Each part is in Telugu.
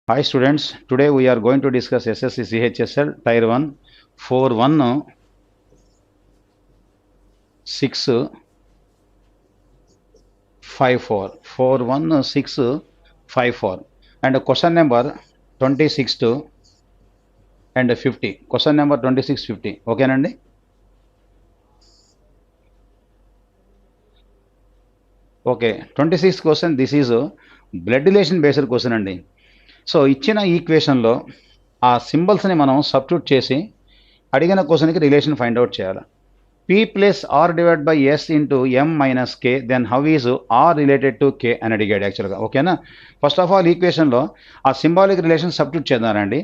Hi students, today we are going to discuss SSC CHSL Tier 1 41 6 54 41 6 54 and question number 26 and 50. Question number 26 50. Okay nandi? Okay, 26th question. This is a blood relation based question andi. So ఇచ్చిన ఈక్వేషన్లో ఆ సింబల్స్ని మనం సబ్స్టిట్యూట్ చేసి అడిగిన క్వశ్చన్కి రిలేషన్ ఫైండ్ అవుట్ చేయాలి. P plus R divide by S into M minus K then how is R related to K అని అడిగాడు యాక్చువల్గా. ఓకేనా, ఫస్ట్ ఆఫ్ ఆల్ ఈక్వేషన్లో ఆ సింబాలిక్ రిలేషన్ సబ్స్టిట్యూట్ చేద్దానండి.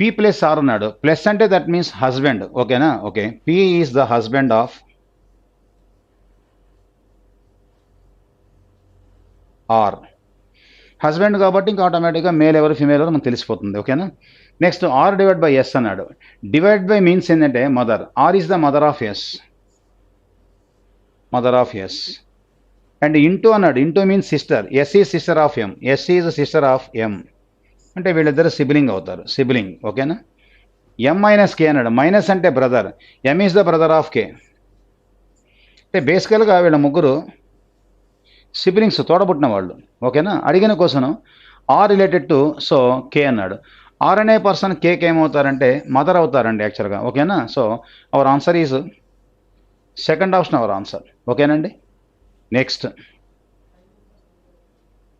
పీ ప్లస్ ఆర్ అన్నాడు, ప్లస్ అంటే దట్ మీన్స్ హస్బెండ్. ఓకేనా, okay, P is the husband of R. Husband కాబట్టి ఇంకా ఆటోమేటిక్గా మేల్ ఎవరు ఫీమేల్ ఎవరు మనకు తెలిసిపోతుంది. ఓకేనా, next R divide by S అన్నాడు. డివైడ్ బై మీన్స్ ఏంటంటే mother. R is the mother of S, mother of S. And into అన్నాడు, into means sister. S is sister of M, S is sister of M, అంటే వీళ్ళిద్దరు సిబ్లింగ్ అవుతారు, సిబ్లింగ్. ఓకేనా, ఎం మైనస్ కే అన్నాడు, మైనస్ అంటే brother, M is the brother of K. అంటే బేసికల్గా వీళ్ళ ముగ్గురు సిబ్లింగ్స్, తోడబుట్టిన వాళ్ళు. ఓకేనా, అడిగిన question R related to so K అన్నాడు. ఆర్ అనే పర్సన్ కేకి ఏమవుతారంటే మదర్ అవుతారండి యాక్చువల్గా. ఓకేనా, so our answer is second option our answer. ఓకేనండి, next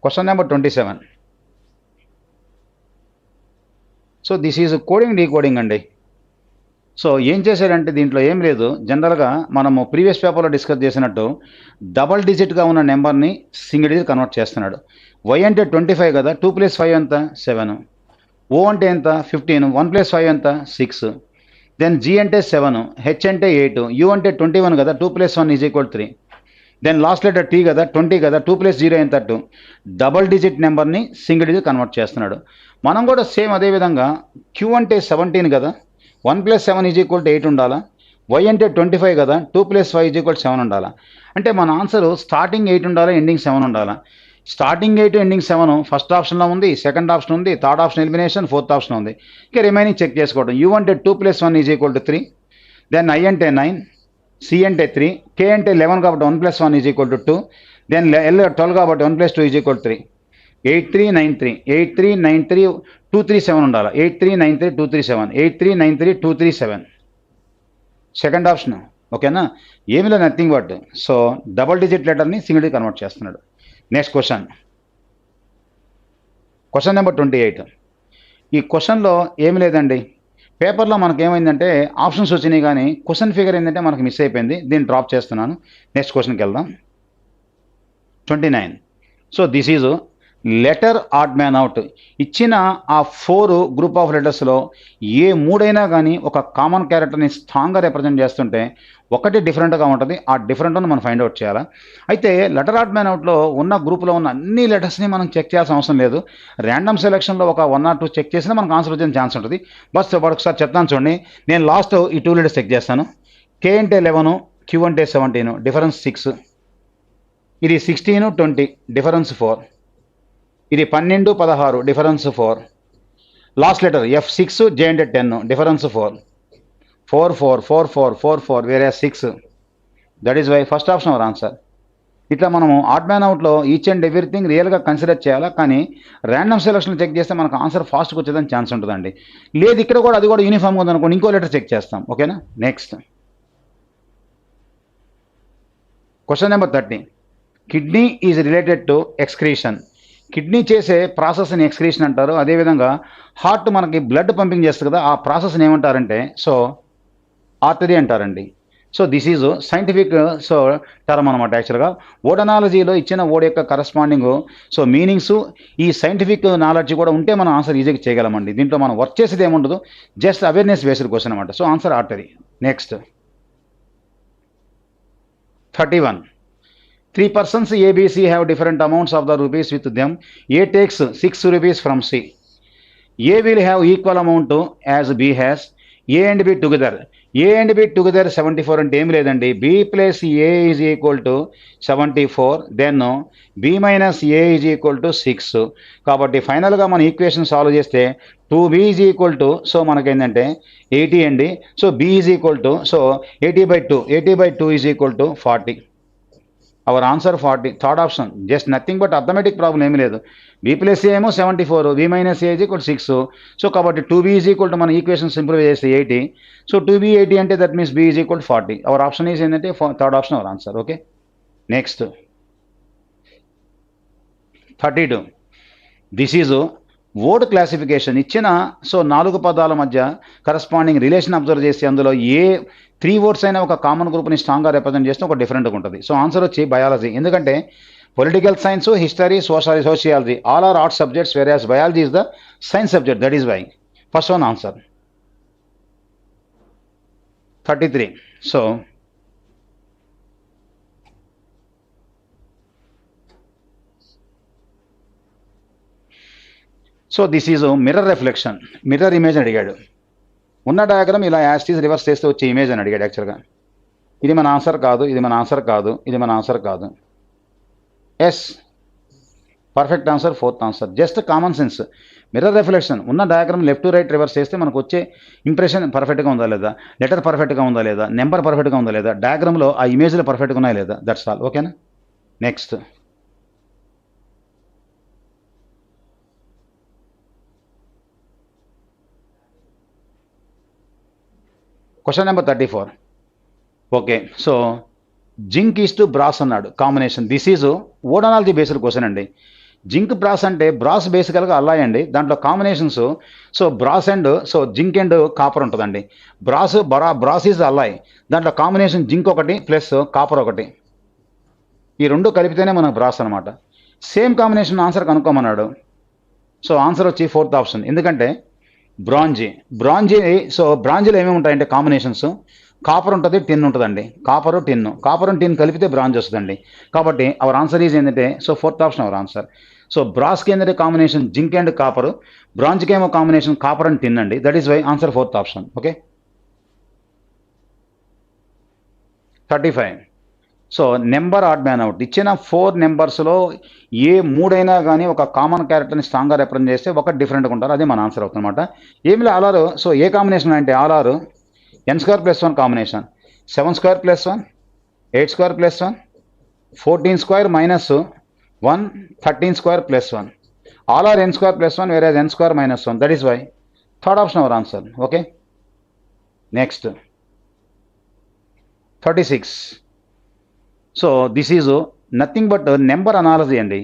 question number 27. So this is coding decoding అండి. సో ఏం చేశాడంటే దీంట్లో ఏం లేదు, జనరల్గా మనము ప్రీవియస్ పేపర్లో డిస్కస్ చేసినట్టు డబల్ డిజిట్గా ఉన్న నెంబర్ని సింగిల్ డిజిట్ కన్వర్ట్ చేస్తున్నాడు. వై అంటే 25 కదా, 2 + 5 ఎంత 7. ఓ అంటే ఎంత 15, 1 + 5 ఎంత 6. దెన్ జీ అంటే 7, హెచ్ అంటే 8, యూ అంటే 21 కదా, 2 + 1 = 3. దెన్ లాస్ట్ లెటర్ టీ కదా, 20 కదా, 2 + 0 ఎంత 2. డబల్ డిజిట్ నెంబర్ని సింగిల్ డిజిట్ కన్వర్ట్ చేస్తున్నాడు. మనం కూడా సేమ్ అదేవిధంగా క్యూ అంటే 17 కదా, 1 + 7 = 8 ఉండాలా. వై అంటే 25 కదా, 2 + 5 = 7 ఉండాలా. అంటే మన ఆన్సర్ స్టార్టింగ్ 8 ఉండాలా, ఎండింగ్ 7 ఉండాలా. స్టార్టింగ్ 8 ఎండింగ్ 7 ఫస్ట్ ఆప్షన్లో ఉంది, సెకండ్ ఆప్షన్ ఉంది, third option elimination, fourth option ఉంది. ఇక రిమైనింగ్ చెక్ చేసుకోవడం. యూ అంటే 2 + 1 = 3, దెన్ ఐ అంటే 9, సి అంటే 3, కే అంటే 11 కాబట్టి 1 + 1 = 2, దెన్ ఎల్ 12 కాబట్టి 1 + 2 = 3. 8393 8393 237 ఉండాలి. 8393 237 8393 237 సెకండ్ ఆప్షన్. ఓకేనా, ఏమి లేదు, nothing but so double digit లెటర్ని సింగిల్ డిజిట్ కన్వర్ట్ చేస్తున్నాడు. Next question, question number 28. ఈ క్వశ్చన్లో ఏమి లేదండి, పేపర్లో మనకు ఏమైందంటే ఆప్షన్స్ వచ్చినాయి కానీ క్వశ్చన్ ఫిగర్ ఏంటంటే మనకు మిస్ అయిపోయింది. దీన్ని డ్రాప్ చేస్తున్నాను. నెక్స్ట్ క్వశ్చన్కి వెళ్దాం. 29. So this is letter add man out. ఇచ్చిన ఆ 4 గ్రూప్ ఆఫ్ లెటర్స్లో ఏ 3 అయినా కానీ ఒక కామన్ క్యారెక్టర్ని స్ట్రాంగ్గా రిప్రజెంట్ చేస్తుంటే ఒకటి డిఫరెంట్గా ఉంటుంది. ఆ డిఫరెంట్ను మనం ఫైండ్ అవుట్ చేయాలి. అయితే లెటర్ ఆడ్ మ్యాన్ అవుట్లో ఉన్న గ్రూప్లో ఉన్న అన్ని లెటర్స్ని మనం చెక్ చేయాల్సిన అవసరం లేదు. ర్యాండమ్ సెలెక్షన్లో ఒక 1 or 2 చెక్ చేసినా మనకు ఆన్సర్ వచ్చే ఛాన్స్ ఉంటుంది. బస్ ఒకసారి చెప్తాను చూడండి. నేను లాస్ట్ ఈ 2 లెటర్స్ చెక్ చేస్తాను. కే అంటే 11, క్యూ అంటే 17, డిఫరెన్స్ 6. ఇది 16 20, డిఫరెన్స్ 4. ఇది 12 16, difference 4. Last letter F6, J అంటే 10, డిఫరెన్స్ 4. 4 4 4 4 4 4 వేరే 6. That is why first option our answer. ఇట్లా మనము ఆడ్ మ్యాన్ అవుట్లో ఈచ్ అండ్ ఎవ్రీథింగ్ రియల్గా కన్సిడర్ చేయాలా. కానీ ర్యాండమ్ సెలక్షన్ చెక్ చేస్తే మనకు ఆన్సర్ ఫాస్ట్గా వచ్చేదని ఛాన్స్ ఉంటుందండి. లేదు ఇక్కడ కూడా అది కూడా యూనిఫామ్గా ఉందనుకోండి, ఇంకో లెటర్ చెక్ చేస్తాం. ఓకేనా, next question number 30. Kidney is related to excretion. Kidney చేసే ప్రాసెస్ని ఎక్స్క్రీషన్ అంటారు. అదేవిధంగా హార్ట్ మనకి బ్లడ్ పంపింగ్ చేస్తుంది కదా, ఆ ప్రాసెస్ని ఏమంటారంటే సో ఆర్టరీ అంటారండి. So this is scientific so term అనమాట. యాక్చువల్గా ఓడనాలజీలో ఇచ్చిన ఓడ్ యొక్క కరస్పాండింగ్ సో మీనింగ్స్, ఈ సైంటిఫిక్ నాలెడ్జ్ కూడా ఉంటే మనం ఆన్సర్ ఈజీగా చేయగలమండి. దీంట్లో మనం వర్క్ చేసేది ఏముండదు, జస్ట్ అవేర్నెస్ బేస్డ్ క్వశ్చన్ అనమాట. So answer artery. Next 31. 3 persons ABC have different amounts of the rupees with them. A takes 6 rupees from C. A will have equal amount as B has. A and B together A and B together 74 అంటే ఏం లేదండి, B plus A is equal to 74, then B minus A is equal to 6. కాబట్టి ఫైనల్గా మన ఈక్వేషన్ సాల్వ్ చేస్తే 2b is equal to, so మనకేంటంటే 80 అండి. So B is equal to, so 80/2 is equal to 40. Our answer 40, third option. Just nothing but arithmetic problem ఏమి లేదు. బి ప్లస్ ఏ ఏమో 74, B minus A is equal 6. So కాబట్టి 2b ఈజ్ ఈక్వల్ టు మన ఈక్వేషన్ సింప్లిఫై చేస్తే 80. సో 2b 80 అంటే that means B is equal 40. Our option is ఏంటంటే third option our answer. Okay, next 32. This is word classification. ఇచ్చిన సో 4 పదాల మధ్య కరస్పాండింగ్ రిలేషన్ అబ్జర్వ్ చేసి అందులో ఏ 3 వర్డ్స్ అయినా ఒక కామన్ గ్రూప్ని స్ట్రాంగ్గా రిప్రజెంట్ చేస్తే ఒక డిఫరెంట్గా ఉంటుంది. సో ఆన్సర్ వచ్చి బయాలజీ. ఎందుకంటే political science, history, sociology all are art subjects, where biology is the science subject. That is why first one answer. 33. So this is mirror reflection, mirror image అని అడిగాడు. ఉన్న డయాగ్రామ్ ఇలా యాస్టీస్ రివర్స్ చేస్తే వచ్చే ఇమేజ్ అని అడిగాడు యాక్చువల్గా. ఇది మన ఆన్సర్ కాదు, ఇది మన ఆన్సర్ కాదు, ఇది మన ఆన్సర్ కాదు. Yes, perfect answer, fourth answer. Just common sense. Mirror reflection ఉన్న diagram left to right reverse చేస్తే మనకు వచ్చే ఇంప్రెషన్ పర్ఫెక్ట్గా ఉందా లేదా, లెటర్ పర్ఫెక్ట్గా ఉందా లేదా, నెంబర్ పర్ఫెక్ట్గా ఉందా లేదా, డయాగ్రామ్లో ఆ ఇమేజ్లు పర్ఫెక్ట్గా ఉన్నాయా లేదా, దట్స్ ఆల్. ఓకేనా, next. Question number 34. Okay, so zinc is to brass అన్నాడు combination. This is analogy based question అండి. జింక్ బ్రాస్ అంటే బ్రాస్ బేసికల్గా అల్లాయ్ అండి. దాంట్లో combinations so brass and so zinc and copper ఉంటుందండి. Brass is alloy. దాంట్లో కాంబినేషన్ జింక్ ఒకటి ప్లస్ కాపర్ ఒకటి, ఈ రెండు కలిపితేనే మనకు బ్రాస్ అనమాట. సేమ్ కాంబినేషన్ ఆన్సర్ కనుక్కోమన్నాడు. సో ఆన్సర్ వచ్చి ఫోర్త్ ఆప్షన్. ఎందుకంటే బ్రాంజీ. సో బ్రాంజీలో ఏమేమి ఉంటాయంటే కాంబినేషన్స్ కాపర్ ఉంటుంది, టిన్ ఉంటుందండి. కాపర్ అండ్ టిన్ కలిపితే బ్రాంజ్ వస్తుందండి. కాబట్టి అవర్ ఆన్సర్ ఈజ్ ఏంటంటే so fourth option our answer. So బ్రాస్కి ఏంటంటే కాంబినేషన్ జింక్ అండ్ కాపర్, బ్రాంజ్కి ఏమో కాంబినేషన్ కాపర్ అండ్ టిన్ అండి. That is why answer fourth option. Okay, 35. So number odd man out. ఇచ్చిన 4 నెంబర్స్లో ఏ 3 అయినా కానీ ఒక కామన్ క్యారెక్టర్ని స్ట్రాంగ్గా రిప్రజెంట్ చేస్తే ఒక డిఫరెంట్గా ఉంటారు. అది మన ఆన్సర్ అవుతుందన్నమాట. ఏమి ఆలారు. సో ఏ కాంబినేషన్ అంటే ఆలారు n² + 1 combination, 7² + 1, 8² + 1, 14² - 1, 13² + 1. All are n² + 1, whereas n² - 1. That is why third option our answer. Okay, next 36. So this is nothing but number analogy అండి.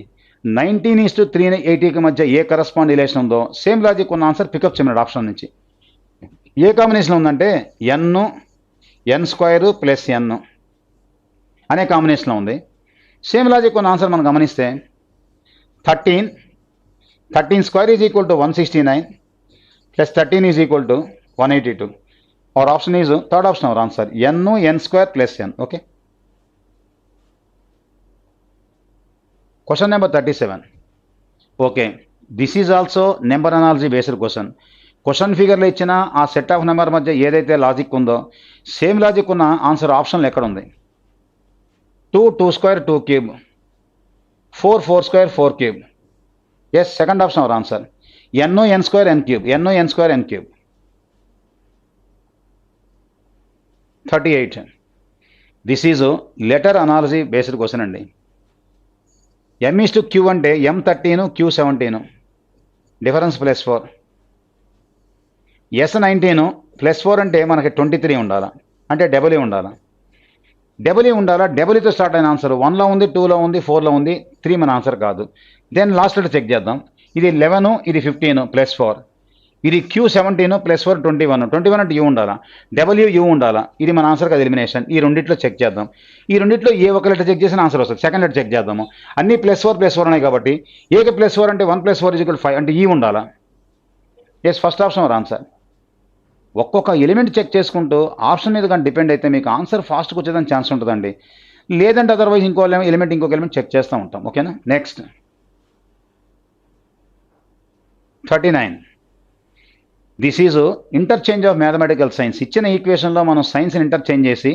19:380కి మధ్య ఏ కరస్పాండ్ రిలేషన్ ఉందో సేమ్ లాజిక్ ఉన్న ఆన్సర్ పికప్ చేయమన్నాడు ఆప్షన్ నుంచి. ఏ కాంబినేషన్ ఉందంటే n² + n అనే కాంబినేషన్లో ఉంది. సేమ్ లాజిక్ ఉన్న ఆన్సర్ మనం గమనిస్తే 13² is equal to 169 + 13 is equal to 182. Our option is third option our answer, n² + n. Okay, question number 37. Okay, this is also number analogy based question. Question ఫిగర్లో ఇచ్చిన ఆ సెట్ ఆఫ్ నెంబర్ మధ్య ఏదైతే లాజిక్ ఉందో సేమ్ లాజిక్ ఉన్న ఆన్సర్ ఆప్షన్లో ఎక్కడ ఉంది. 2 2² 2³ 4 4² 4³. Yes, second option our answer. n² n³. 38. This is letter analogy based question అండి. m/q అంటే m13 q17 డిఫరెన్స్ +4. s19 +4 అంటే మనకి 23 ఉండాలా, అంటే డబుల్ ఉండాలా. డబుల్తో స్టార్ట్ అయిన ఆన్సర్ 1లో ఉంది, 2లో ఉంది, 4లో ఉంది, 3 మన ఆన్సర్ కాదు. దెన్ లాస్ట్లో చెక్ చేద్దాం. ఇది 11, ఇది 15 +4, ఇది q17 +4 21 అంటే u ఉండాలా, u ఉండాలా. ఇది మన ఆన్సర్ కాదు, ఎలిమినేషన్. ఈ రెండిట్లో చెక్ చేద్దాం. ఈ రెండిట్లో ఏ ఒక లెటర్ చెక్ చేసిన ఆన్సర్ వస్తుంది. సెకండ్ లెటర్ చెక్ చేద్దాము. అన్ని +4 ఉన్నాయి కాబట్టి ఏకి +4 అంటే 1 + 4 = 5 అంటే ఈ ఉండాలా. Yes, first option our answer. ఒక్కొక్క ఎలిమెంట్ చెక్ చేసుకుంటూ ఆప్షన్ మీద కానీ డిపెండ్ అయితే మీకు ఆన్సర్ ఫాస్ట్గా వచ్చేదానికి ఛాన్స్ ఉంటుందండి. లేదంటే అదర్వైజ్ ఇంకో ఎలిమెంట్ చెక్ చేస్తూ ఉంటాం. ఓకేనా, next 39. This is interchange of mathematical science. ఇచ్చిన ఈక్వేషన్లో మనం సైన్స్ని ఇంటర్చేంజ్ చేసి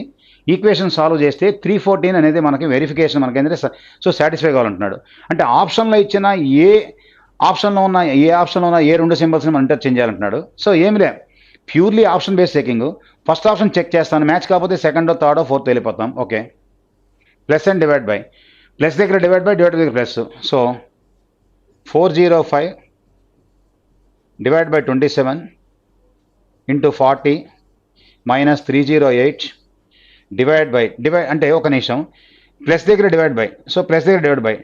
ఈక్వేషన్ సాల్వ్ చేస్తే 314 అనేది మనకి వెరిఫికేషన్ మనకి ఏంటంటే సో సాటిస్ఫై కావాలంటున్నాడు. అంటే ఆప్షన్లో ఇచ్చిన ఏ ఆప్షన్లో ఉన్న ఏ రెండు సింబల్స్ని మనం ఇంటర్చేంజ్ చేయాలంటున్నాడు. సో ఏమిలే, purely option base checking. First option check చేస్తాను, మ్యాచ్ కాకపోతే సెకండో థర్డో ఫోర్త్ వెళ్ళిపోతాం. Okay, plus and divide by, plus దగ్గర డివైడ్ దగ్గర plus. So 405 divide by 27 into 40 minus 308 divide అంటే ఒక నిమిషం, ప్లస్ దగ్గర డివైడ్ బై, సో ప్లస్ దగ్గర డివైడ్ బై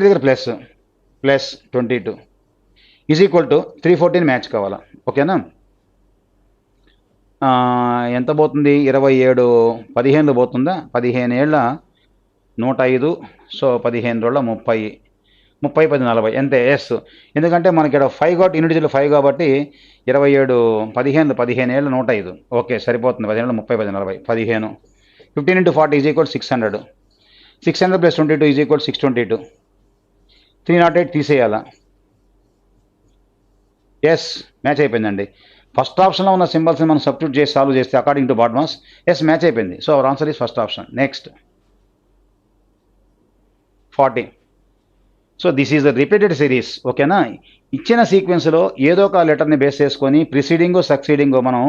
దగ్గర plus 22 is equal to 314 match కావాలా. ఓకేనా, ఎంత పోతుంది, 27 15 పోతుందా, 15 ఏళ్ళ 105, సో 15 రోజుల 30 10 40 అంతే. ఎస్, ఎందుకంటే మనకి ఇక్కడ 5 కాబట్టి ఇండివిజువల్ 5 కాబట్టి 27 15 ఏళ్ళ 105. ఓకే సరిపోతుంది, 15 30 10 40 15 15 into 40 is equal 600 plus 22 is equal 622 308 తీసేయాలా. ఎస్ మ్యాచ్ అయిపోయిందండి. ఫస్ట్ ఆప్షన్లో ఉన్న సింబల్స్ని మనం సబ్స్టిట్యూట్ చేసి సాల్వ్ చేస్తే according to BODMAS yes match అయిపోయింది. So our answer is first option. Next 40. So this is the repeated series. ఓకేనా, ఇచ్చిన సీక్వెన్స్లో ఏదో ఒక లెటర్ని బేస్ చేసుకొని ప్రిసీడింగ్ సక్సీడింగ్ మనం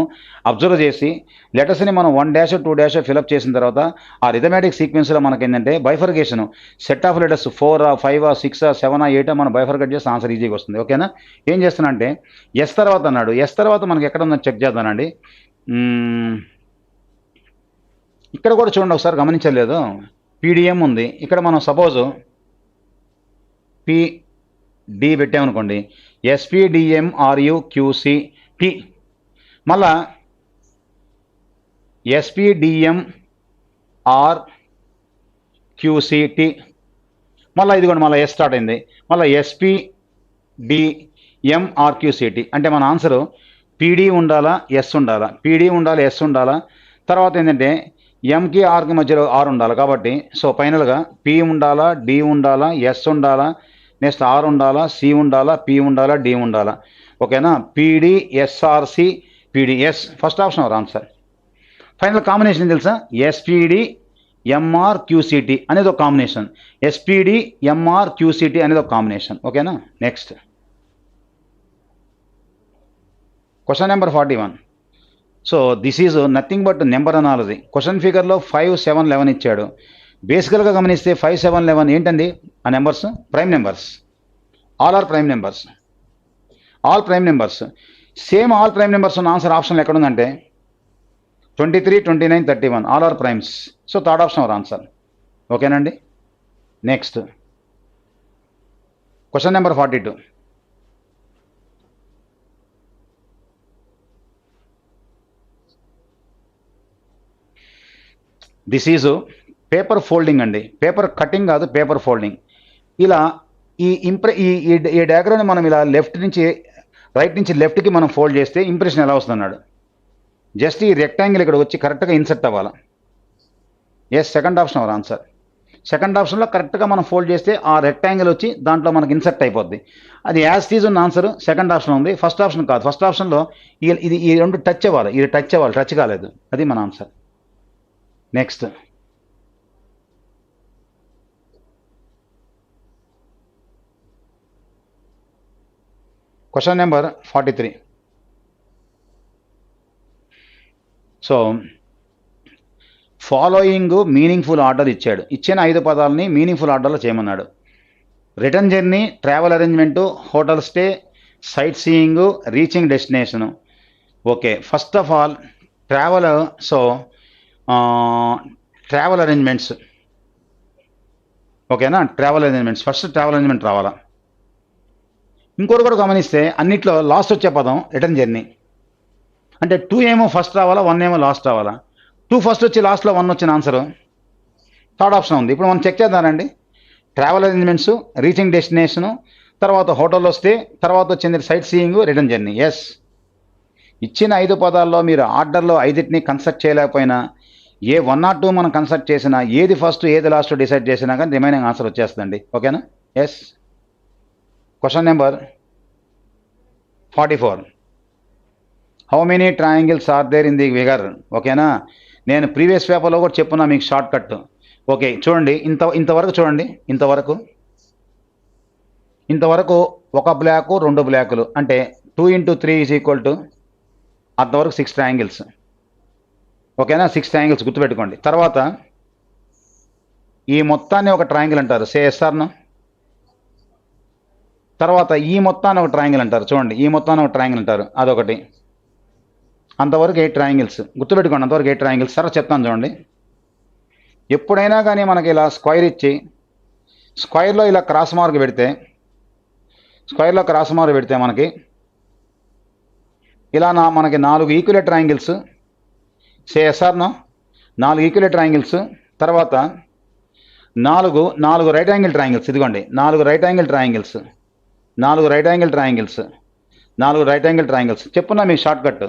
అబ్జర్వ్ చేసి లెటర్స్ని మనం 1 2 ఫిలప్ చేసిన తర్వాత ఆ రిథమెటిక్ సీక్వెన్స్లో మనకి ఏంటంటే బైఫర్గేషన్ సెట్ ఆఫ్ లెటర్స్ 4 5 6 7 8 మనం బైఫర్గేట్ చేస్తే ఆన్సర్ ఈజీగా వస్తుంది. ఓకేనా, ఏం చేస్తున్నా అంటే ఎస్ తర్వాత అన్నాడు, ఎస్ తర్వాత మనకి ఎక్కడ ఉందని చెక్ చేద్దానండి. ఇక్కడ కూడా చూడండి ఒకసారి, గమనించలేదు, పీడిఎం ఉంది ఇక్కడ. మనం సపోజ్ పిడి పెట్టామనుకోండి, ఎస్పిడిఎంఆర్యుక్యూసిటి, మళ్ళా ఎస్పిడిఎంఆర్క్యూసిటి, మళ్ళీ ఇదిగోండి మళ్ళీ ఎస్ స్టార్ట్ అయింది, మళ్ళీ ఎస్పిడిఎంఆర్క్యూసిటి. అంటే మన ఆన్సరు పీడి ఉండాలా ఎస్ ఉండాలా, పీడి ఉండాలి ఎస్ ఉండాలా, తర్వాత ఏంటంటే ఎంకి ఆర్కి మధ్యలో ఆర్ ఉండాలి. కాబట్టి సో ఫైనల్గా పి ఉండాలా, డి ఉండాలా, ఎస్ ఉండాలా, నెక్స్ట్ ఆర్ ఉండాలా, సి ఉండాలా, పి ఉండాలా, డి ఉండాలా. ఓకేనా, P D S R C P D S first option our answer. Final combination తెలుసా, ఎస్పిడి ఎంఆర్క్యూసిటి అనేది ఒక కాంబినేషన్, ఎస్పిడి ఎంఆర్క్యూసిటి అనేది ఒక కాంబినేషన్. ఓకేనా, next question number 41. So this is nothing but number analogy. Question ఫిగర్లో 5 7 11 ఇచ్చాడు. బేసికల్గా గమనిస్తే 5 7 11 ఏంటండి ఆ numbers, prime numbers. All are prime numbers, all prime numbers. Same all prime numbers ఉన్న ఆన్సర్ ఆప్షన్లో ఎక్కడ ఉందంటే 23 29 31 all are primes. So third option our answer. ఓకేనండి, next question number 42. This is paper folding అండి, పేపర్ కటింగ్ కాదు, పేపర్ ఫోల్డింగ్. ఇలా ఈ డయాగ్రామ్ని మనం ఇలా లెఫ్ట్ నుంచి రైట్ నుంచి లెఫ్ట్కి మనం ఫోల్డ్ చేస్తే ఇంప్రెషన్ ఎలా వస్తుంది అన్నాడు. జస్ట్ ఈ రెక్టాంగిల్ ఇక్కడ వచ్చి కరెక్ట్గా ఇన్సర్ట్ అవ్వాలి. Yes second option our answer. Second ఆప్షన్లో కరెక్ట్గా మనం ఫోల్డ్ చేస్తే ఆ రెక్టాంగిల్ వచ్చి దాంట్లో మనకి ఇన్సర్ట్ అయిపోద్ది. అది యాజ్ టీజ్ ఉన్న ఆన్సర్ సెకండ్ ఆప్షన్ ఉంది, ఫస్ట్ ఆప్షన్ కాదు. ఫస్ట్ ఆప్షన్లో ఈ రెండు టచ్ అవ్వాలి, ఇది టచ్ అవ్వాలి, టచ్ కాలేదు, అది మన ఆన్సర్. Next question number 43. So following meaningful order ఇచ్చాడు. ఇచ్చిన 5 పదాలని మీనింగ్ఫుల్ ఆర్డర్లో చేయమన్నాడు. Return journey, travel arrangement, hotel stay, sightseeing, reaching destination. Okay, first of all travel. So travel arrangements. ఓకేనా, travel arrangements, first travel arrangement రావాలా. ఇంకోటి కూడా గమనిస్తే అన్నిట్లో లాస్ట్ వచ్చే పదం రిటర్న్ జర్నీ. అంటే 2 ఏమో ఫస్ట్ రావాలా, 1 ఏమో లాస్ట్ రావాలా. 2 ఫస్ట్ వచ్చి లాస్ట్లో 1 వచ్చిన ఆన్సరు థర్డ్ ఆప్షన్ ఉంది. ఇప్పుడు మనం చెక్ చేద్దామండి. ట్రావెల్ అరేంజ్మెంట్స్, రీచింగ్ డెస్టినేషను, తర్వాత హోటల్లో స్టే, తర్వాత వచ్చింది sightseeing, return journey. Yes, ఇచ్చిన 5 పదాల్లో మీరు ఆర్డర్లో 5టిని కన్స్ట్రక్ట్ చేయలేకపోయినా ఏ 1 or 2 మనం కన్స్ట్రక్ట్ చేసినా ఏది ఫస్ట్ ఏది లాస్ట్ డిసైడ్ చేసినా కానీ రిమైనింగ్ ఆన్సర్ వచ్చేస్తుందండి. ఓకేనా. Yes, question number 44. How many triangles are there in the figure? ఓకేనా, నేను ప్రీవియస్ పేపర్లో కూడా చెప్పున్నా మీకు షార్ట్ కట్. ఓకే చూడండి, ఇంతవరకు చూడండి, ఇంతవరకు ఒక బ్లాకు 2 బ్లాకులు అంటే 2 × 3 = అంతవరకు 6 ట్రయాంగిల్స్. ఓకేనా, 6 ట్రయాంగిల్స్ గుర్తుపెట్టుకోండి. తర్వాత ఈ మొత్తాన్ని ఒక ట్రయాంగిల్ అంటారు, ఎస్ఆర్ను. తర్వాత ఈ మొత్తాన్ని ఒక ట్రయాంగిల్ అంటారు, చూడండి ఈ మొత్తాన్ని ఒక ట్రయాంగిల్ అంటారు, అదొకటి. అంతవరకు 8 ట్రయాంగిల్స్ గుర్తుపెట్టుకోండి, అంతవరకు 8 ట్రయాంగిల్స్. సరే చెప్తాను చూడండి. ఎప్పుడైనా కానీ మనకి ఇలా స్క్వైర్ ఇచ్చి స్క్వైర్లో ఇలా క్రాస్ మార్క్ పెడితే మనకి ఇలా మనకి 4 ఈక్వల్ ట్రయాంగిల్స్, ఎస్ఆర్ను 4 ఈక్వల్ ట్రయాంగిల్స్. తర్వాత 4 రైట్ యాంగిల్ ట్రయాంగిల్స్, ఇదిగోండి 4 right angle triangles, 4 right angle triangles, 4 right angle triangles. చెప్పున్నా మీకు shortcut.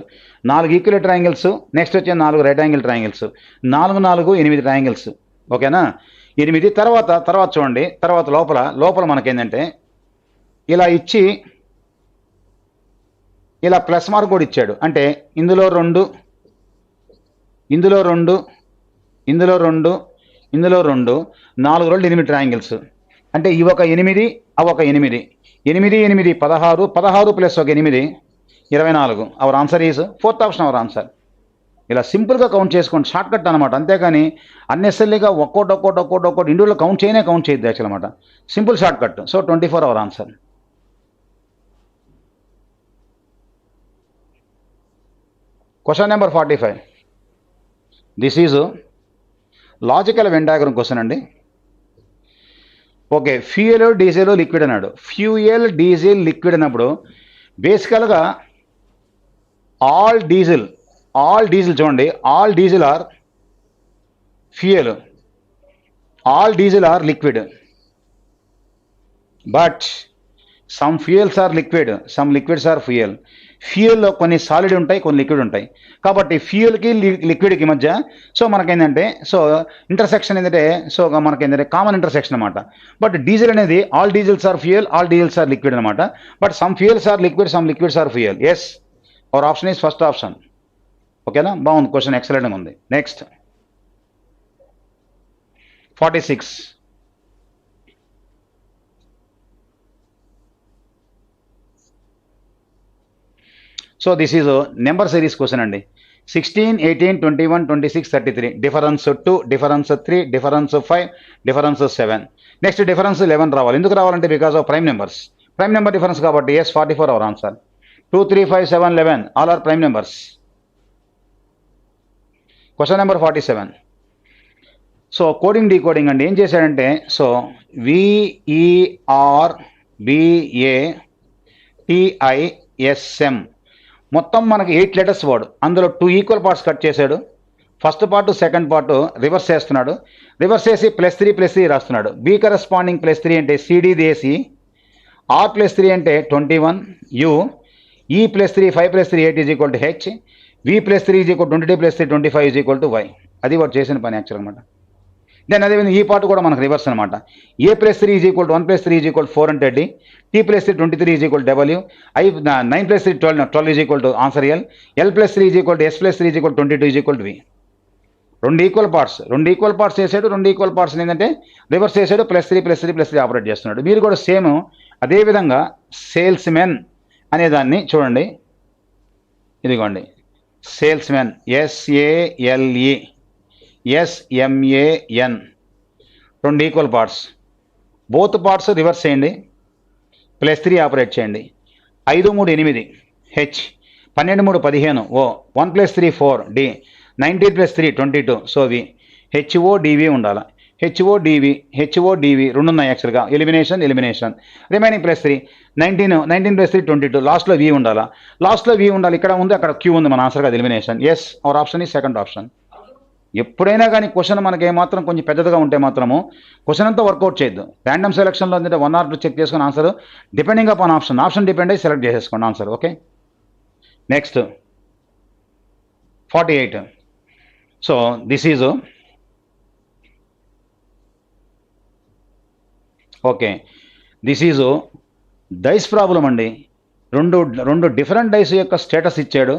4 equal triangles, next వచ్చే 4 రైట్ యాంగిల్ ట్రయాంగిల్స్, 4 4 8 ట్రయాంగిల్స్. ఓకేనా, 8. తర్వాత చూడండి, తర్వాత లోపల మనకేంటంటే ఇలా ఇచ్చి ఇలా ప్లస్ మార్క్ కూడా ఇచ్చాడు. అంటే ఇందులో 2, ఇందులో 2, ఇందులో 2, ఇందులో 2, 4 రోళ్ళు 8 ట్రయాంగిల్స్. అంటే ఇవి ఒక 8, అవి ఒక 8, 8 8 16, 16 ప్లస్ ఒక 8 24. Our answer is 4th option our answer. ఇలా సింపుల్గా కౌంట్ చేసుకోండి, షార్ట్ కట్ అనమాట. అంతేగాని అన్నెసరీగా ఒక్కోటి ఇండివిజువల్ కౌంట్ చేయొద్దు యాక్చువల్ అనమాట. Simple shortcut. So 24 our answer. Question number 45. This is logical Venn diagram question అండి. ఓకే, ఫ్యూయల్ డీజిల్ లిక్విడ్ అన్నాడు. ఫ్యూయల్ డీజిల్ లిక్విడ్ అన్నప్పుడు బేసికల్గా ఆల్ డీజిల్ చూడండి, all diesel are fuel, all diesel are liquid. But some fuels are liquid, some liquids are fuel. ఫ్యూయల్లో కొన్ని సాలిడ్ ఉంటాయి, కొన్ని లిక్విడ్ ఉంటాయి. కాబట్టి ఫ్యూయల్కి లిక్విడ్కి మధ్య మనకేంటంటే ఇంటర్సెక్షన్ ఏంటంటే మనకేంటంటే కామన్ ఇంటర్సెక్షన్ అనమాట. బట్ డీజిల్ అనేది all diesels are fuel, all diesels are liquid అనమాట. But some fuels are liquid, some liquids are fuel. Yes, our option is first option. ఓకేనా, బాగుంది క్వశ్చన్, ఎక్సలెంట్గా ఉంది. Next 46. So this is number series question అండి. 16, 18, 21, 26, 33. Difference 2, difference 3, difference 5, difference 7. Next difference 11 రావాలి. ఎందుకు రావాలంటే because of prime numbers. Prime number difference కాబట్టి yes 44 our answer. 2, 3, 5, 7, 11 all are prime numbers. Question number 47. So coding decoding అండి. ఏం చేశాడంటే VERBATISM మొత్తం మనకి 8 లెటర్స్ వాడు. అందులో 2 ఈక్వల్ పార్ట్స్ కట్ చేశాడు. First part second part reverse చేస్తున్నాడు. రివర్స్ చేసి +3 +3 రాస్తున్నాడు. బి కరెస్పాండింగ్ +3 అంటే సిడిదేసి, R +3 అంటే 21, U, E +3 5 +3 8 = H, V +3 22 +3 25 = Y. అది వాడు చేసిన పని యాక్చువల్ అనమాట. దెన్ అదేవిధంగా ఈ పార్ట్ కూడా మనకు రివర్స్ అనమాట. A +3 = 1 +3 = 4 అంటే D, T +3 23 = W, I 9 +3 12 = answer L, L +3 = S +3 = 22 V. 2 equal parts చేశాడు. 2 ఈక్వల్ పార్ట్స్ ఏంటంటే రివర్స్ చేశాడు. +3 +3 +3 ఆపరేట్ చేస్తున్నాడు. మీరు కూడా సేమ్ అదేవిధంగా సేల్స్ మెన్ అనేదాన్ని చూడండి. ఇదిగోండి salesmen, SALESMAN, 2 equal parts. Both parts reverse చేయండి, +3 ఆపరేట్ చేయండి. 5 3 8 H, 12 3 15 O, 1 +3 4 D, 19 +3 22 so V. HODV ఉండాలి. HODV 2 ఉన్నాయి యాక్చువల్గా. ఎలిమినేషన్ రిమైనింగ్ +3 19 +3 22 లాస్ట్లో V ఉండాలా. ఇక్కడ ఉంది, అక్కడ Q ఉంది. మన ఆన్సర్ కాదు, ఎలిమినేషన్. ఎస్, అవర్ ఆప్షన్ ఈ సెకండ్ ఆప్షన్. ఎప్పుడైనా కానీ క్వశ్చన్ మనకి ఏమాత్రం కొంచెం పెద్దదిగా ఉంటే మాత్రము క్వశ్చన్ అంతా వర్కౌట్ చేయొద్దు. ర్యాండమ్ సెలక్షన్లో ఏంటంటే 1 or 2 చెక్ చేసుకుని answer depending upon option depend అయ్యి సెలెక్ట్ చేసేసుకోండి answer. Okay, next 48. So this is okay, this is dice problem అండి. రెండు డిఫరెంట్ డైస్ యొక్క స్టేటస్ ఇచ్చాడు.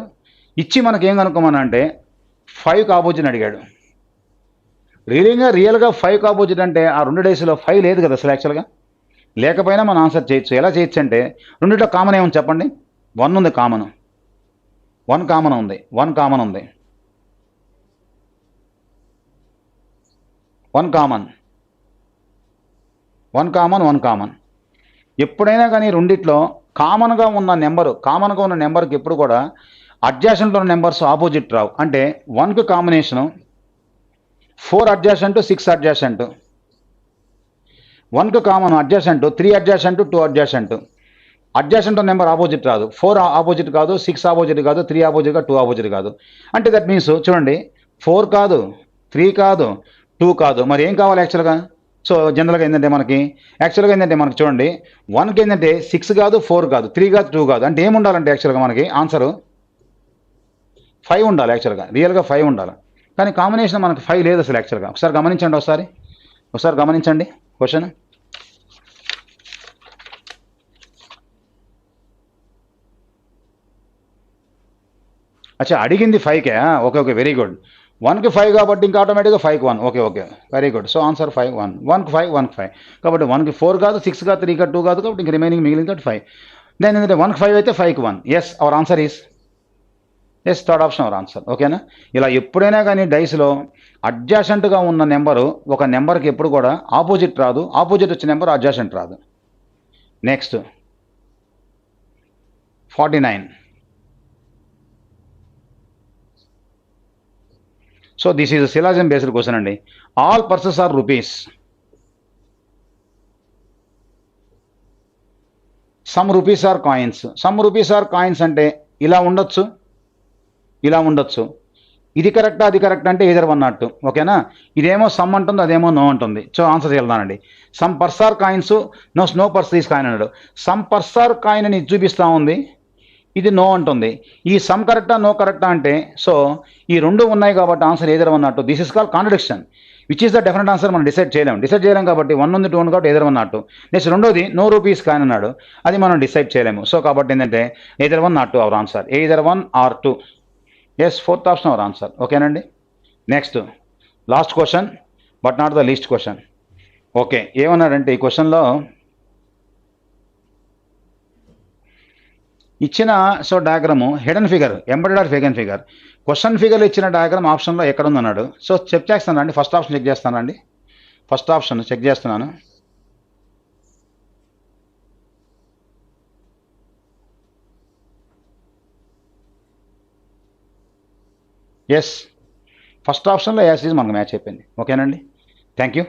ఇచ్చి మనకేం కనుక్కోమనంటే 5కి ఆపోజిట్ అడిగాడు. రియల్గా 5కి ఆపోజిట్ అంటే ఆ 2 డేస్లో 5 లేదు కదా అసలు యాక్చువల్గా. లేకపోయినా మనం ఆన్సర్ చేయొచ్చు. ఎలా చేయొచ్చు అంటే రెండిట్లో కామన్ ఏముంది చెప్పండి. 1 ఉంది కామన్. 1 కామన్ ఉంది. 1 కామన్ ఉంది. 1 కామన్. 1 common 1 common. ఎప్పుడైనా కానీ రెండిట్లో కామన్గా ఉన్న నెంబర్కి ఎప్పుడు కూడా అడ్జాసెంట్లో ఉన్న నెంబర్స్ ఆపోజిట్ రావు. అంటే 1కి కాంబినేషను 4 అడ్జాసెంట్ 6 అడ్జాసెంట్. 1కి common adjacent 3 adjacent 2 adjacent. Adjacent number opposite రాదు. 4 ఆపోజిట్ కాదు, 6 ఆపోజిట్ కాదు, 3 ఆపోజిట్ కాదు, 2 ఆపోజిట్ కాదు. అంటే దట్ మీన్స్ చూడండి 4 కాదు, 3 కాదు, 2 కాదు, మరి ఏం కావాలి యాక్చువల్గా? సో జనరల్గా ఏంటంటే మనకి చూడండి 1కి ఏంటంటే 6 కాదు, 4 కాదు, 3 కాదు, 2 కాదు. అంటే ఏముండాలంటే యాక్చువల్గా మనకి ఆన్సరు 5 ఉండాలి. యాక్చువల్గా రియల్గా 5 ఉండాలి. కానీ కాంబినేషన్ మనకి 5 లేదు అసలు యాక్చువల్గా. ఒకసారి గమనించండి క్వశ్చన్. అచ్చా అడిగింది 5కే. Okay very good. 1కి 5 కాబట్టి ఇంకా ఆటోమేటిక్గా 5కి 1. Okay very good. So answer 5 1. 1కి 5 1కి 5 కాబట్టి 1కి 4 కాదు, 6 కాదు, 3 కాదు, 2 కాదు కాబట్టి ఇంక రిమైనింగ్ మిగిలింది కాబట్టి 5. దెన్ ఏంటంటే 1కి 5 అయితే 5కి 1. Yes our answer is yes, third option our answer. ఓకేనా? ఇలా ఎప్పుడైనా కానీ డైస్లో అడ్జాసెంట్గా ఉన్న నెంబరు ఒక నెంబర్కి ఎప్పుడు కూడా ఆపోజిట్ రాదు. ఆపోజిట్ వచ్చిన నెంబర్ అడ్జాసెంట్ రాదు. Next 49. So this is syllogism based question అండి. All persons are rupees. Some rupees are coins. Some rupees are coins అంటే ఇలా ఉండొచ్చు, ఇలా ఉండొచ్చు. ఇది కరెక్టా అది కరెక్ట్ అంటే ఏదర్ వన్ నాట్. ఓకేనా? ఇదేమో సమ్ అంటుంది, అదేమో నో అంటుంది. సో ఆన్సర్ చేద్దానండి. Some purse are coins, no purse is coin అన్నాడు. సమ్ పర్స్ ఆర్ కాయిన్ అని చూపిస్తూ ఉంది, ఇది నో అంటుంది. ఈ సమ్ కరెక్టా నో కరెక్టా అంటే సో ఈ రెండు ఉన్నాయి కాబట్టి answer either one not. This is call contradiction. Which is the definite answer మనం డిసైడ్ చేయలేం కాబట్టి 1 ఉంది 2 ఉంది కాబట్టి ఏదర్ వన్ నాట్. నెక్స్ట్ రెండోది నో రూపీస్ కాయిన్ అన్నాడు, అది మనం డిసైడ్ చేయలేము. సో కాబట్టి ఏంటంటే either one not 2 our answer. Either 1 or 2. Yes, fourth option our answer. ఓకేనండి? Next last question but not the least question. Okay, ఏమన్నాడంటే ఈ క్వశ్చన్లో ఇచ్చిన diagram hidden figure, embedded or figure figure. Question ఫిగర్లో ఇచ్చిన డయాగ్రామ్ ఆప్షన్లో ఎక్కడ ఉందన్నాడు. సో చెక్ చేస్తానండి. ఫస్ట్ ఆప్షన్ చెక్ చేస్తానండి. ఫస్ట్ ఆప్షన్ చెక్ చేస్తున్నాను. ఎస్, ఫస్ట్ ఆప్షన్లో యాస్ ఈజ్ మనకు మ్యాచ్ అయిపోయింది. ఓకేనండి? Thank you.